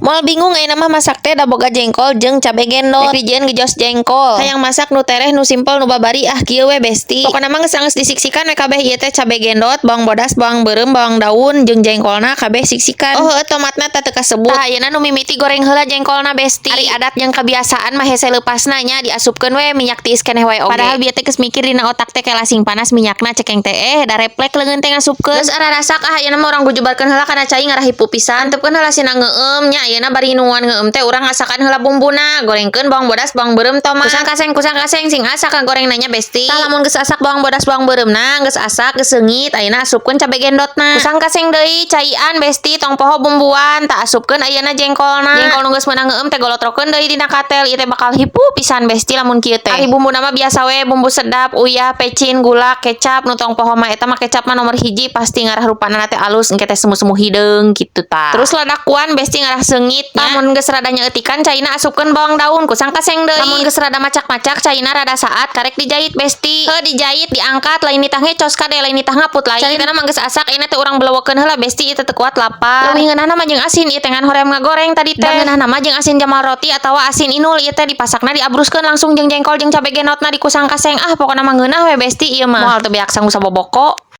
Moal bingung ayeuna mah masak teh da boga jengkol jeung cabe gendot. Ingredient gejos jengkol. Hayang masak nu tereh nu simpel nu babari kieu we besti. Pokona mah geus disiksikan we kabeh ieu teh cabe gendot, bawang bodas, bawang beureum, bawang daun jeung jengkolna kabeh siksikan. Oh heueuh tomatna teh teu kasebut. Tah ayeuna nu mimiti goreng heula jengkolna besti. Ari adat jeung kebiasaan mah hese leupasna nya diasupkeun we minyak tiis keneh wae oge. Padahal bieu teh geus mikir dina otak teh kelasing panas minyakna cekeng teh da replek leungeun teh ngasupkeun. Geus arasak ayeuna mah urang gujubarkeun heula kana cai ngarah hipu pisan. Antepkeun heula sina ngeueum nya ayeuna bari nuan ngeueum teh urang asakan heula bumbuna, gorengkeun bawang bodas, bawang beureum, tomat. Kusang kaseng sing asa kagoreng nanya besti. Tah lamun geus asak bawang bodas bawang beureumna, geus asak geus seungit, ayeuna asupkeun cabe gendotna. Kusang kaseng deui caian besti tong poho bumbuan, tah asupkeun ayeuna jengkolna. Jengkol nu geus meunang ngeueum teh golotrokeun deui dina katel, ieu teh bakal hipu pisan besti lamun kieu teh. Ari bumbuna mah biasa we bumbu sedap, uyah, pecin, gula, kecap, nu tong poho mah eta mah kecap mah nomor hiji pasti ngarah rupana teh alus engke teh semu-semu hideung kitu tah. Terus ladakuan besti ngarah seungit. Lamun geus rada nyeutikan caina asupkeun bawang daun kusang kaseng deui. Lamun geus rada macak-macak caina rada saat karek dijahit besti. Heuh dijahit diangkat lain nitah ngecos kade lain nitah ngaput lain. Caritana mah geus asak ayeuna teh urang beleuwekeun heula besti ieu teh kuat lapar. Leuwih ngeunahna mah jeung asin ieu teh ngan hoream ngagoreng tadi teh. Ngeunahna mah jeung asin jamal roti atawa asin inul ieu teh dipasakna diabruskeun langsung jeung jengkol jeung cabe genotna dikusang kaseng. Pokona mah ngeunah we besti ieu mah. Moal teu beak sanggup saboboko.